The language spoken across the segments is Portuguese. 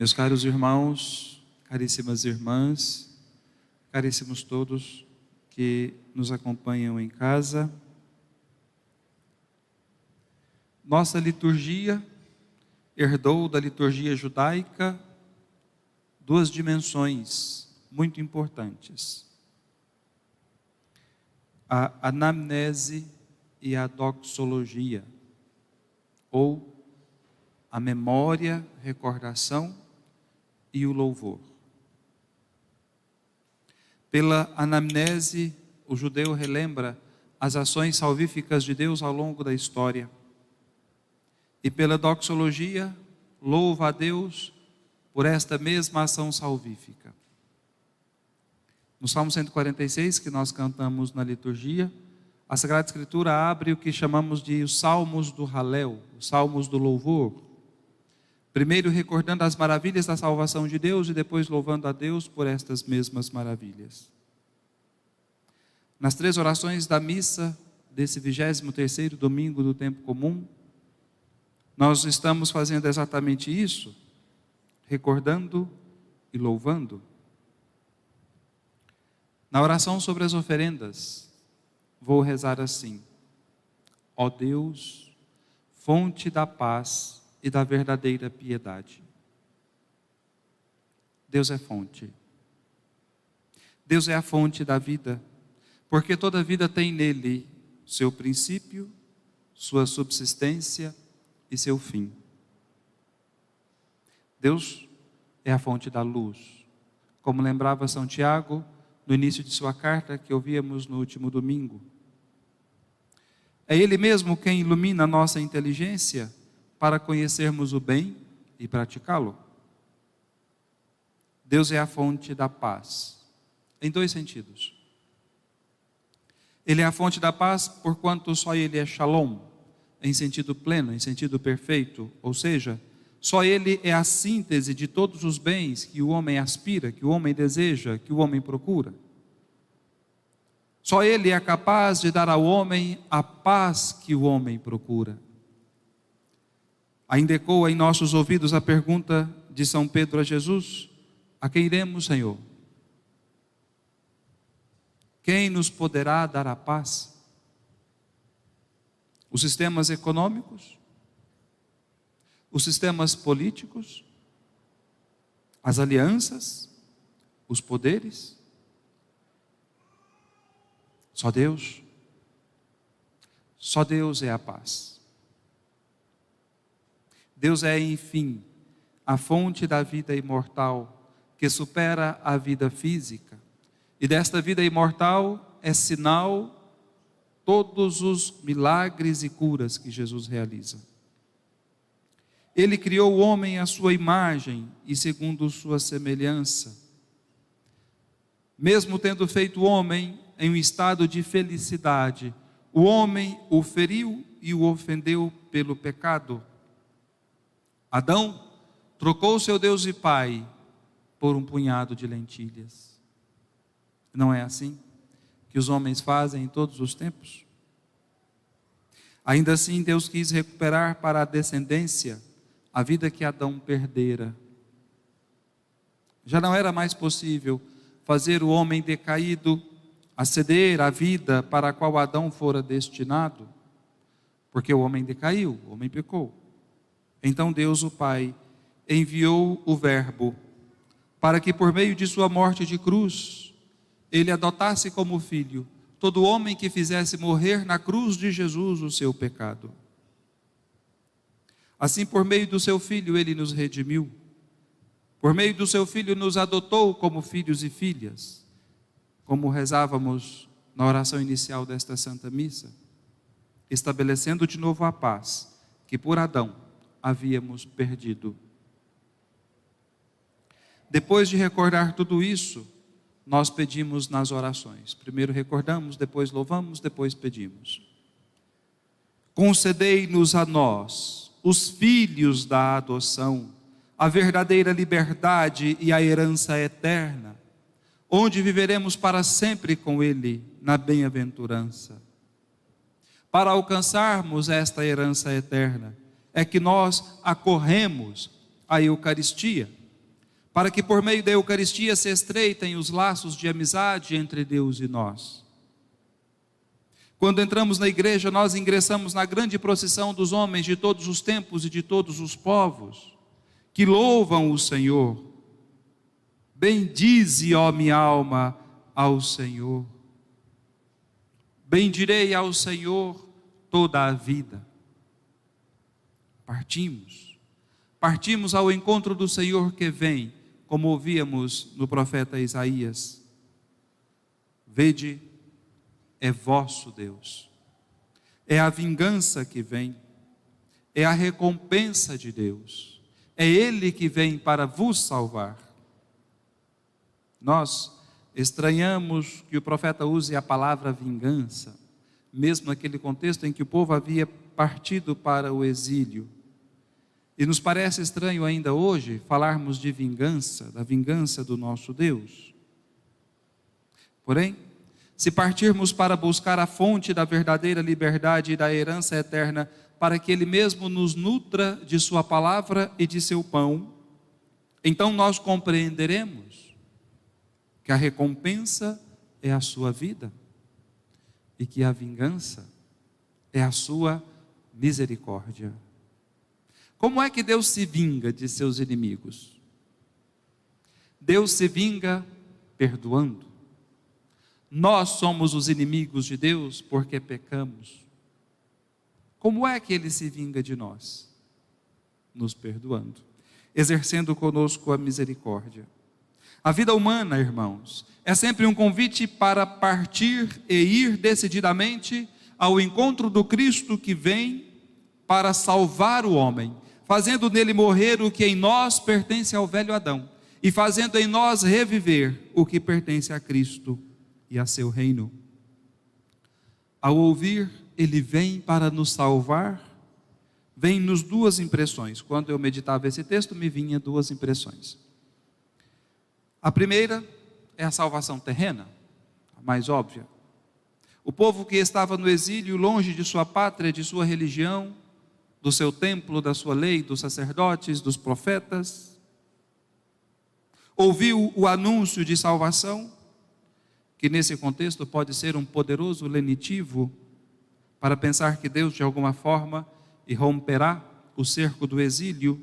Meus caros irmãos, caríssimas irmãs, caríssimos todos que nos acompanham em casa, nossa liturgia herdou da liturgia judaica duas dimensões muito importantes: a anamnese e a doxologia, ou a memória, recordação e o louvor. Pela anamnese, o judeu relembra as ações salvíficas de Deus ao longo da história. E pela doxologia, louva a Deus por esta mesma ação salvífica. No Salmo 146, que nós cantamos na liturgia, a Sagrada Escritura abre o que chamamos de os Salmos do Halel, os Salmos do Louvor. Primeiro recordando as maravilhas da salvação de Deus e depois louvando a Deus por estas mesmas maravilhas. Nas três orações da missa desse 23º domingo do tempo comum, nós estamos fazendo exatamente isso, recordando e louvando. Na oração sobre as oferendas, vou rezar assim: ó Deus, fonte da paz e da verdadeira piedade. Deus é fonte. Deus é a fonte da vida, porque toda vida tem nele seu princípio, sua subsistência e seu fim. Deus é a fonte da luz, como lembrava São Tiago no início de sua carta que ouvíamos no último domingo. É Ele mesmo quem ilumina a nossa inteligência para conhecermos o bem e praticá-lo. Deus é a fonte da paz, em dois sentidos. Ele é a fonte da paz porquanto só Ele é Shalom, em sentido pleno, em sentido perfeito, ou seja, só Ele é a síntese de todos os bens que o homem aspira, que o homem deseja, que o homem procura. Só Ele é capaz de dar ao homem a paz que o homem procura. Ainda ecoa em nossos ouvidos a pergunta de São Pedro a Jesus: a quem iremos, Senhor? Quem nos poderá dar a paz? Os sistemas econômicos? Os sistemas políticos? As alianças? Os poderes? Só Deus. Só Deus é a paz. Deus é, enfim, a fonte da vida imortal que supera a vida física. E desta vida imortal é sinal todos os milagres e curas que Jesus realiza. Ele criou o homem à sua imagem e segundo sua semelhança. Mesmo tendo feito o homem em um estado de felicidade, o homem o feriu e o ofendeu pelo pecado. Adão trocou seu Deus e Pai por um punhado de lentilhas. Não é assim que os homens fazem em todos os tempos? Ainda assim, Deus quis recuperar para a descendência a vida que Adão perdera. Já não era mais possível fazer o homem decaído aceder à vida para a qual Adão fora destinado, porque o homem decaiu, o homem pecou. Então Deus, o Pai, enviou o Verbo para que por meio de sua morte de cruz, Ele adotasse como filho todo homem que fizesse morrer na cruz de Jesus o seu pecado. Assim, por meio do seu Filho, Ele nos redimiu. Por meio do seu Filho, nos adotou como filhos e filhas, como rezávamos na oração inicial desta Santa Missa, estabelecendo de novo a paz que por Adão havíamos perdido. Depois de recordar tudo isso, nós pedimos nas orações. Primeiro recordamos, depois louvamos, depois pedimos. Concedei-nos a nós, os filhos da adoção, a verdadeira liberdade e a herança eterna, onde viveremos para sempre com Ele na bem-aventurança. Para alcançarmos esta herança eterna, é que nós acorremos à Eucaristia, para que por meio da Eucaristia se estreitem os laços de amizade entre Deus e nós. Quando entramos na igreja, nós ingressamos na grande procissão dos homens de todos os tempos e de todos os povos, que louvam o Senhor. Bendize, ó minha alma, ao Senhor. Bendirei ao Senhor toda a vida. Partimos ao encontro do Senhor que vem, como ouvíamos no profeta Isaías. Vede, é vosso Deus, é a vingança que vem, é a recompensa de Deus, é Ele que vem para vos salvar. Nós estranhamos que o profeta use a palavra vingança, mesmo naquele contexto em que o povo havia partido para o exílio. E nos parece estranho ainda hoje falarmos de vingança, da vingança do nosso Deus. Porém, se partirmos para buscar a fonte da verdadeira liberdade e da herança eterna, para que Ele mesmo nos nutra de sua palavra e de seu pão, então nós compreenderemos que a recompensa é a sua vida e que a vingança é a sua misericórdia. Como é que Deus se vinga de seus inimigos? Deus se vinga perdoando. Nós somos os inimigos de Deus porque pecamos. Como é que Ele se vinga de nós? Nos perdoando, exercendo conosco a misericórdia. A vida humana, irmãos, é sempre um convite para partir e ir decididamente ao encontro do Cristo que vem para salvar o homem, fazendo nele morrer o que em nós pertence ao velho Adão, e fazendo em nós reviver o que pertence a Cristo e a seu reino. Ao ouvir, Ele vem para nos salvar, vem-nos duas impressões. Quando eu meditava esse texto, me vinha duas impressões. A primeira é a salvação terrena, a mais óbvia. O povo que estava no exílio, longe de sua pátria, de sua religião, do seu templo, da sua lei, dos sacerdotes, dos profetas, ouviu o anúncio de salvação, que nesse contexto pode ser um poderoso lenitivo para pensar que Deus de alguma forma irromperá o cerco do exílio,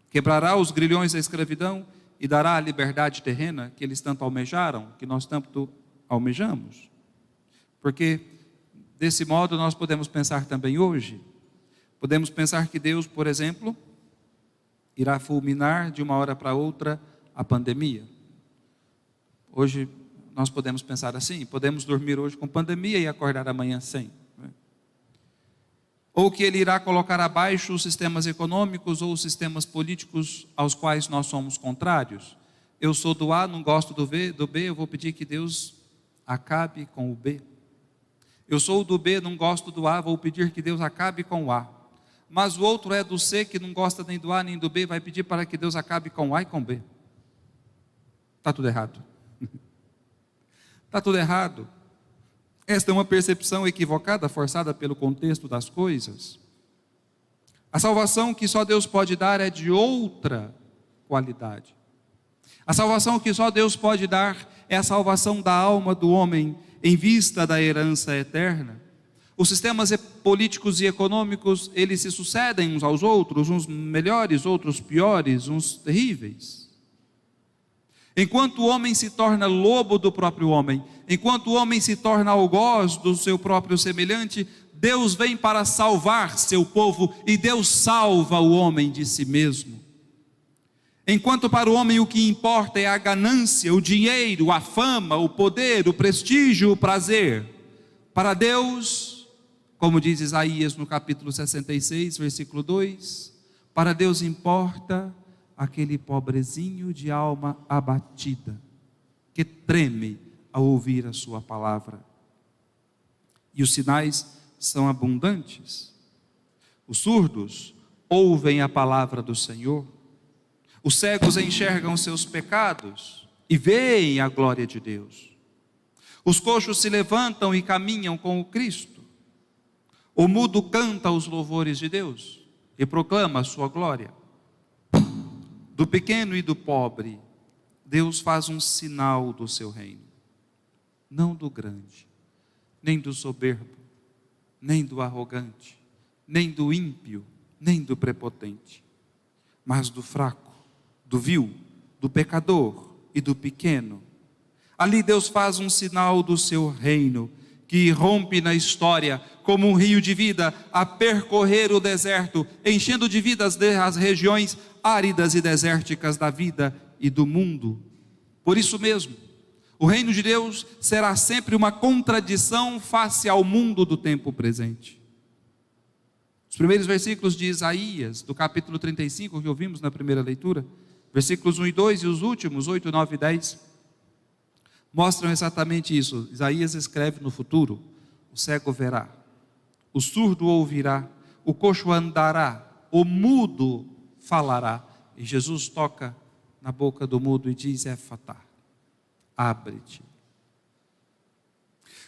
quebrará os grilhões da escravidão e dará a liberdade terrena que eles tanto almejaram, que nós tanto almejamos. Porque desse modo nós podemos pensar também hoje. Podemos pensar que Deus, por exemplo, irá fulminar de uma hora para outra a pandemia. Hoje nós podemos pensar assim, podemos dormir hoje com pandemia e acordar amanhã sem. Ou que Ele irá colocar abaixo os sistemas econômicos ou os sistemas políticos aos quais nós somos contrários. Eu sou do A, não gosto do B, eu vou pedir que Deus acabe com o B. Eu sou do B, não gosto do A, vou pedir que Deus acabe com o A. Mas o outro é do C, que não gosta nem do A nem do B, vai pedir para que Deus acabe com o A e com o B. Está tudo errado. Está tudo errado. Esta é uma percepção equivocada, forçada pelo contexto das coisas. A salvação que só Deus pode dar é de outra qualidade. A salvação que só Deus pode dar é a salvação da alma do homem em vista da herança eterna. Os sistemas políticos e econômicos, eles se sucedem uns aos outros, uns melhores, outros piores, uns terríveis. Enquanto o homem se torna lobo do próprio homem, enquanto o homem se torna algoz do seu próprio semelhante, Deus vem para salvar seu povo e Deus salva o homem de si mesmo. Enquanto para o homem o que importa é a ganância, o dinheiro, a fama, o poder, o prestígio, o prazer, para Deus, como diz Isaías no capítulo 66, versículo 2, para Deus importa aquele pobrezinho de alma abatida, que treme ao ouvir a sua palavra. E os sinais são abundantes. Os surdos ouvem a palavra do Senhor, os cegos enxergam seus pecados e veem a glória de Deus. Os coxos se levantam e caminham com o Cristo. O mudo canta os louvores de Deus e proclama a sua glória. Do pequeno e do pobre Deus faz um sinal do seu reino, não do grande, nem do soberbo, nem do arrogante, nem do ímpio, nem do prepotente, mas do fraco, do vil, do pecador e do pequeno. Ali Deus faz um sinal do seu reino, que irrompe na história como um rio de vida a percorrer o deserto, enchendo de vida as regiões áridas e desérticas da vida e do mundo. Por isso mesmo, o reino de Deus será sempre uma contradição face ao mundo do tempo presente. Os primeiros versículos de Isaías, do capítulo 35, que ouvimos na primeira leitura, versículos 1 e 2, e os últimos, 8, 9 e 10, mostram exatamente isso. Isaías escreve no futuro: o cego verá, o surdo ouvirá, o coxo andará, o mudo falará. E Jesus toca na boca do mudo e diz: Éfatá, abre-te.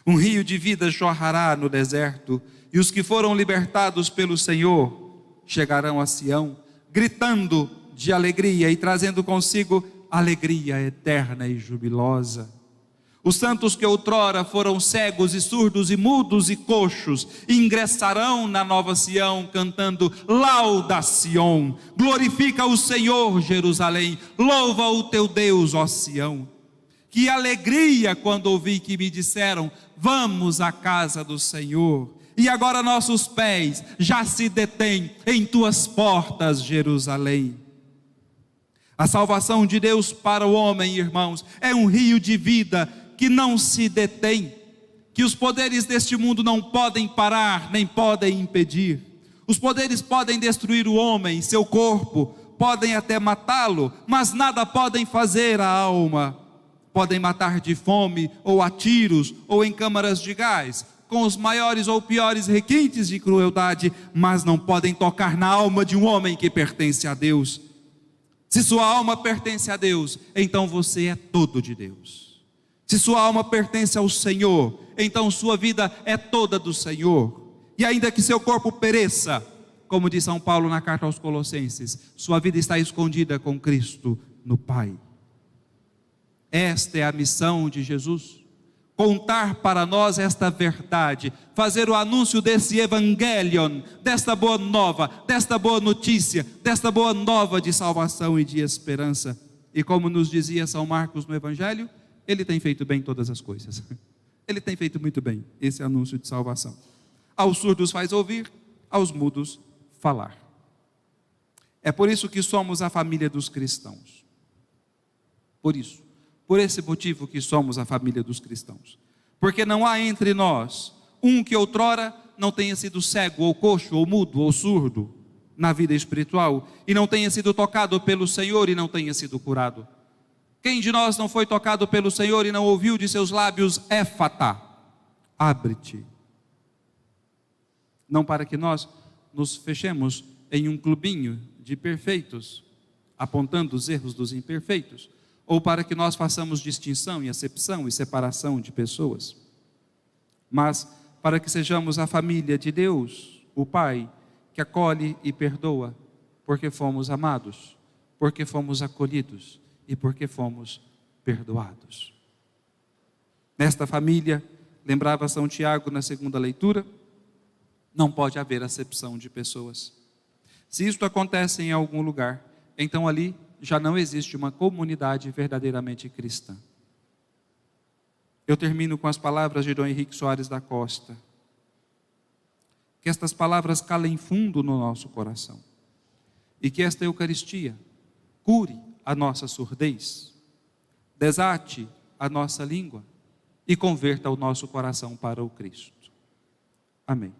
Um rio de vida jorrará no deserto, e os que foram libertados pelo Senhor chegarão a Sião, gritando de alegria e trazendo consigo alegria eterna e jubilosa. Os santos que outrora foram cegos e surdos e mudos e coxos ingressarão na nova Sião cantando: lauda Sião, glorifica o Senhor, Jerusalém, louva o teu Deus, ó Sião. Que alegria quando ouvi que me disseram: vamos à casa do Senhor. E agora nossos pés já se detêm em tuas portas, Jerusalém. A salvação de Deus para o homem, irmãos, é um rio de vida que não se detém, que os poderes deste mundo não podem parar, nem podem impedir. Os poderes podem destruir o homem, seu corpo, podem até matá-lo, mas nada podem fazer à alma. Podem matar de fome, ou a tiros, ou em câmaras de gás, com os maiores ou piores requintes de crueldade, mas não podem tocar na alma de um homem que pertence a Deus. Se sua alma pertence a Deus, então você é todo de Deus. Se sua alma pertence ao Senhor, então sua vida é toda do Senhor. E ainda que seu corpo pereça, como diz São Paulo na carta aos Colossenses, sua vida está escondida com Cristo no Pai. Esta é a missão de Jesus: contar para nós esta verdade, fazer o anúncio desse Evangelion, desta boa nova, desta boa notícia, desta boa nova de salvação e de esperança. E como nos dizia São Marcos no Evangelho, Ele tem feito bem todas as coisas. Ele tem feito muito bem esse anúncio de salvação. Aos surdos faz ouvir, aos mudos falar. É por isso que somos a família dos cristãos. Por esse motivo que somos a família dos cristãos. Porque não há entre nós um que outrora não tenha sido cego, ou coxo, ou mudo, ou surdo na vida espiritual, e não tenha sido tocado pelo Senhor e não tenha sido curado. Quem de nós não foi tocado pelo Senhor e não ouviu de seus lábios: Éfatá, abre-te? Não para que nós nos fechemos em um clubinho de perfeitos, apontando os erros dos imperfeitos, ou para que nós façamos distinção e acepção e separação de pessoas, mas para que sejamos a família de Deus, o Pai, que acolhe e perdoa, porque fomos amados, porque fomos acolhidos e porque fomos perdoados. Nesta família, lembrava São Tiago na segunda leitura, não pode haver acepção de pessoas. Se isto acontece em algum lugar, então ali já não existe uma comunidade verdadeiramente cristã. Eu termino com as palavras de Dom Henrique Soares da Costa. Que estas palavras calem fundo no nosso coração. E que esta Eucaristia cure a nossa surdez, desate a nossa língua e converta o nosso coração para o Cristo. Amém.